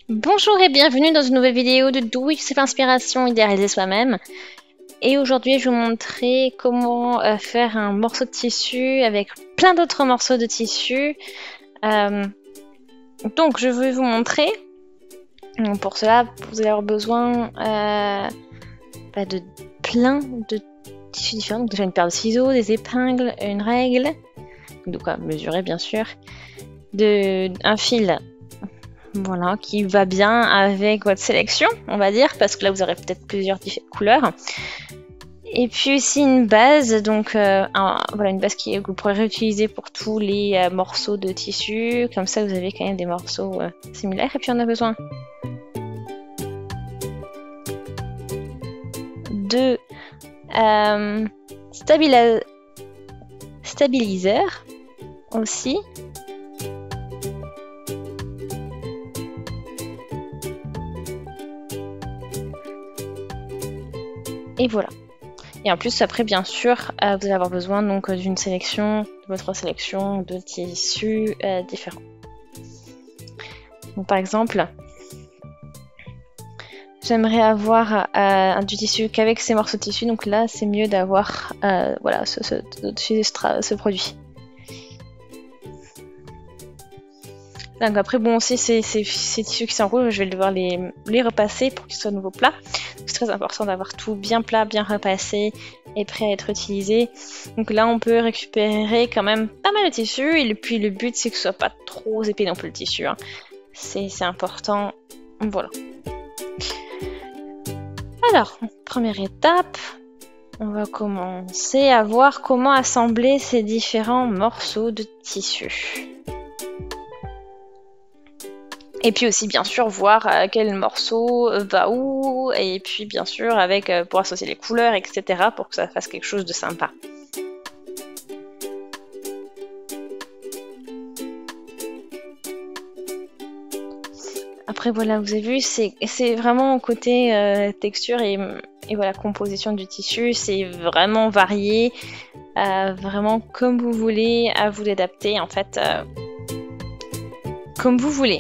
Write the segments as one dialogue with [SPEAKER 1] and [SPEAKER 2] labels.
[SPEAKER 1] Bonjour et bienvenue dans une nouvelle vidéo de Do It Yourself Inspiration idéalisée soi-même. Et aujourd'hui, je vais vous montrer comment faire un morceau de tissu avec plein d'autres morceaux de tissu. Donc, je vais vous montrer. Donc, pour cela, vous allez avoir besoin de plein de tissus différents. Donc, déjà une paire de ciseaux, des épingles, une règle, de quoi mesurer bien sûr, un fil. Voilà, qui va bien avec votre sélection, on va dire, parce que là vous aurez peut-être plusieurs couleurs. Et puis aussi une base, donc voilà, une base que vous pourrez réutiliser pour tous les morceaux de tissu, comme ça vous avez quand même des morceaux similaires. Et puis on a besoin de stabiliseurs aussi. Et voilà. Et en plus, après, bien sûr, vous allez avoir besoin donc d'une sélection, de votre sélection de tissus différents. Donc, par exemple, j'aimerais avoir du tissu qu'avec ces morceaux de tissu. Donc là, c'est mieux d'avoir voilà, ce produit. Donc après, bon, aussi, ces tissus qui s'enroulent, je vais devoir les repasser pour qu'ils soient nouveau plats. C'est très important d'avoir tout bien plat, bien repassé et prêt à être utilisé. Donc là, on peut récupérer quand même pas mal de tissu. Et puis le but, c'est que ce soit pas trop épais non plus le tissu. Hein. C'est important. Voilà. Alors, première étape, on va commencer à voir comment assembler ces différents morceaux de tissu. Et puis aussi bien sûr voir quel morceau va où, et puis bien sûr avec pour associer les couleurs, etc. pour que ça fasse quelque chose de sympa. Après voilà, vous avez vu, c'est vraiment côté texture et voilà, composition du tissu, c'est vraiment varié, vraiment comme vous voulez, à vous l'adapter en fait, comme vous voulez.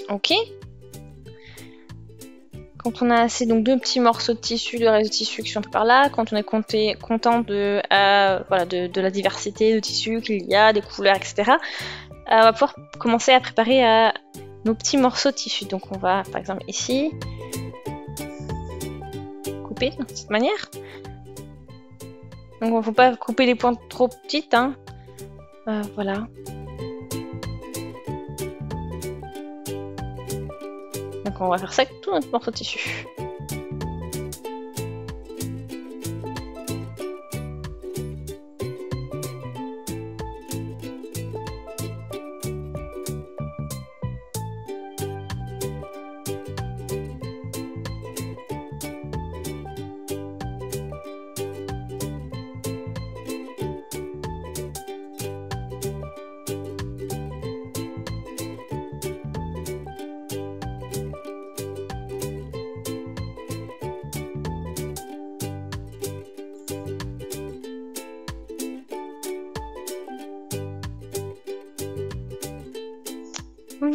[SPEAKER 1] Ok. Quand on a assez, donc deux petits morceaux de tissu, de reste de tissu qui sont un peu par là, quand on est content de la diversité de tissus qu'il y a, des couleurs, etc., on va pouvoir commencer à préparer nos petits morceaux de tissu. Donc on va, par exemple, ici, couper de cette manière. Donc il ne faut pas couper les pointes trop petites, hein. Voilà. Donc on va faire ça avec tout notre morceau de tissu.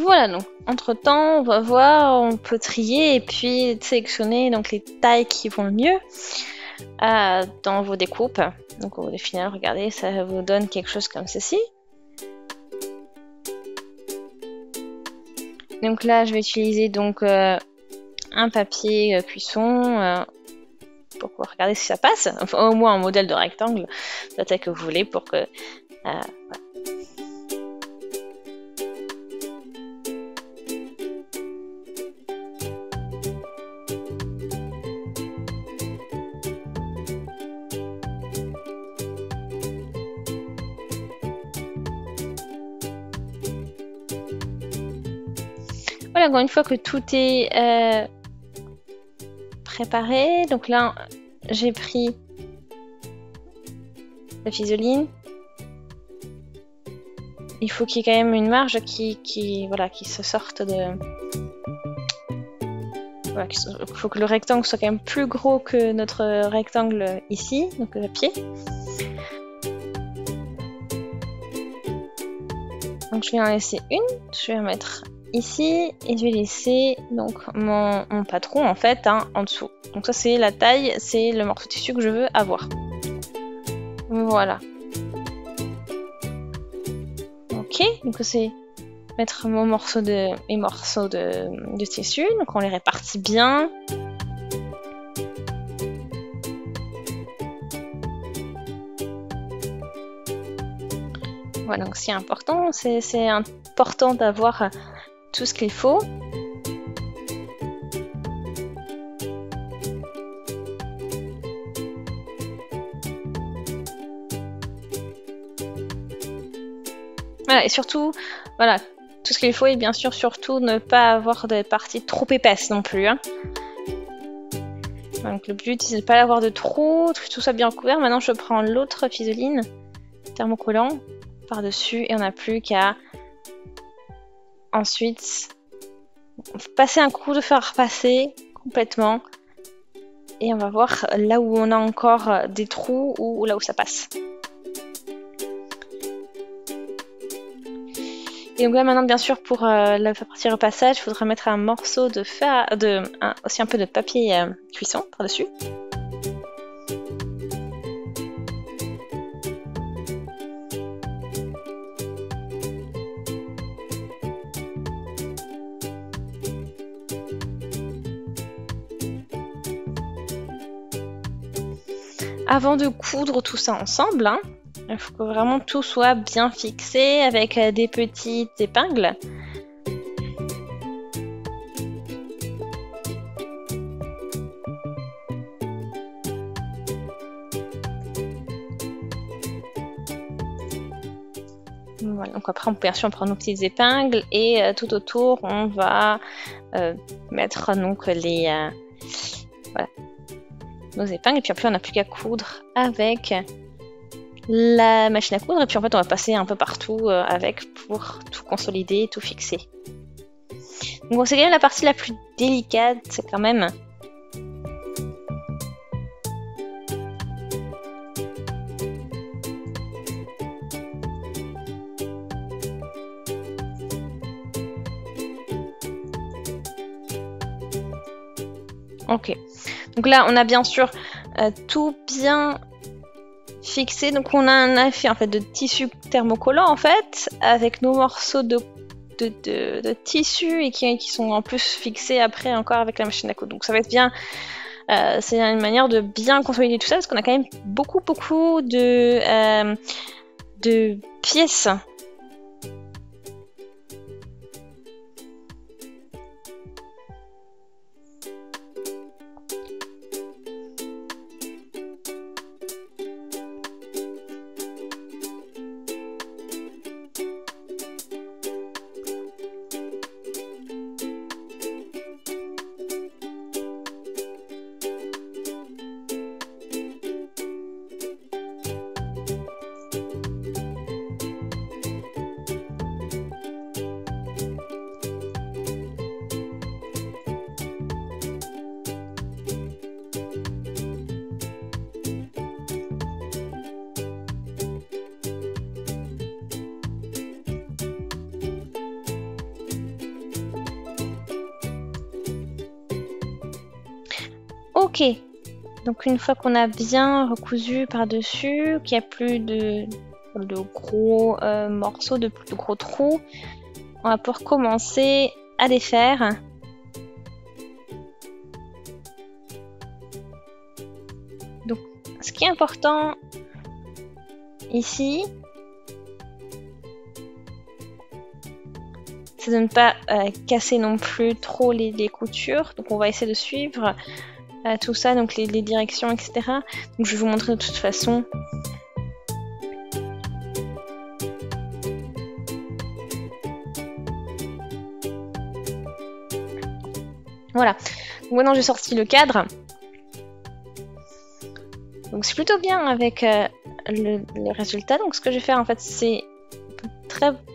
[SPEAKER 1] Voilà, donc entre temps, on va voir, on peut trier et puis sélectionner donc les tailles qui vont le mieux dans vos découpes. Donc au final, regardez, ça vous donne quelque chose comme ceci. Donc là, je vais utiliser donc un papier cuisson pour pouvoir regarder si ça passe. Enfin, au moins un modèle de rectangle, la taille que vous voulez pour que voilà. Voilà, encore une fois que tout est préparé, donc là j'ai pris la fisoline. Il faut qu'il y ait quand même une marge qui se sorte de... Voilà, il faut que le rectangle soit quand même plus gros que notre rectangle ici, donc le pied. Donc je vais en laisser une, je vais la mettre ici et je vais laisser donc mon patron en fait en dessous. Donc ça c'est la taille, c'est le morceau de tissu que je veux avoir. Voilà. Ok, donc c'est mettre mes morceaux de tissu, donc on les répartit bien. Voilà, donc c'est important, c'est important d'avoir tout ce qu'il faut. Voilà, et surtout, voilà, tout ce qu'il faut, et bien sûr, surtout ne pas avoir des parties trop épaisses non plus. Hein. Donc le but, c'est de ne pas avoir de trous, que tout soit bien couvert. Maintenant, je prends l'autre fisoline thermocollant par-dessus, et on n'a plus qu'à ensuite passer un coup de fer à repasser complètement. Et on va voir là où on a encore des trous ou là où ça passe. Et donc là maintenant bien sûr pour la partie repassage, il faudra mettre un morceau de fer, aussi un peu de papier cuisson par-dessus. Avant de coudre tout ça ensemble, hein, il faut que vraiment tout soit bien fixé avec des petites épingles. Voilà, donc après, bien sûr, on prend nos petites épingles et tout autour, on va mettre donc voilà, nos épingles. Et puis après, on n'a plus qu'à coudre avec la machine à coudre. Et puis en fait, on va passer un peu partout avec pour tout consolider, tout fixer. Donc c'est quand même la partie la plus délicate, c'est quand même. Ok, donc là on a bien sûr tout bien fixé, donc on a un effet en fait de tissu thermocollant en fait, avec nos morceaux de tissu et qui sont en plus fixés après encore avec la machine à coudre. Donc ça va être bien, c'est une manière de bien consolider tout ça parce qu'on a quand même beaucoup de pièces. Ok, donc une fois qu'on a bien recousu par-dessus, qu'il n'y a plus de gros morceaux, de gros trous, on va pouvoir commencer à défaire. Donc ce qui est important ici, c'est de ne pas casser non plus trop les coutures. Donc on va essayer de suivre tout ça, donc les directions, etc. Donc je vais vous montrer de toute façon. Voilà, donc maintenant j'ai sorti le cadre. Donc c'est plutôt bien avec le résultat. Donc ce que je vais faire en fait, c'est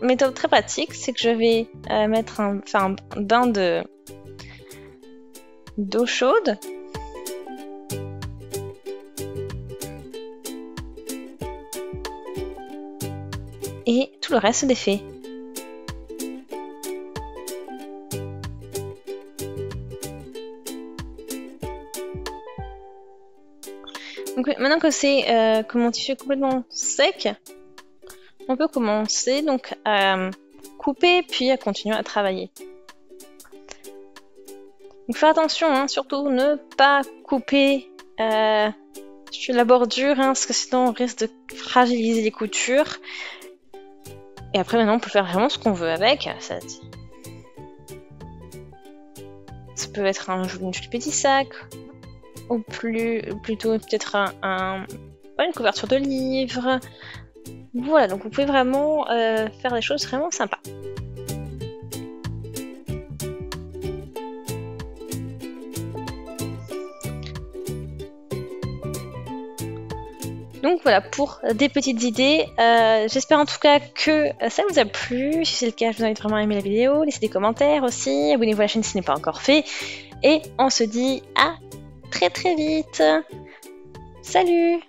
[SPEAKER 1] méthode très pratique, c'est que je vais mettre un bain d'eau chaude. Et tout le reste se défait. Donc maintenant que c'est que mon tissu est complètement sec, on peut commencer donc à couper puis à continuer à travailler. Donc faire attention, hein, surtout ne pas couper sur la bordure, hein, parce que sinon on risque de fragiliser les coutures. Et après maintenant on peut faire vraiment ce qu'on veut avec. Ça peut être un joli petit sac, ou plutôt peut-être une couverture de livre. Voilà, donc vous pouvez vraiment faire des choses vraiment sympas. Donc voilà pour des petites idées. J'espère en tout cas que ça vous a plu. Si c'est le cas, je vous invite vraiment à aimer la vidéo, laissez des commentaires aussi, abonnez-vous à la chaîne si ce n'est pas encore fait. Et on se dit à très vite. Salut!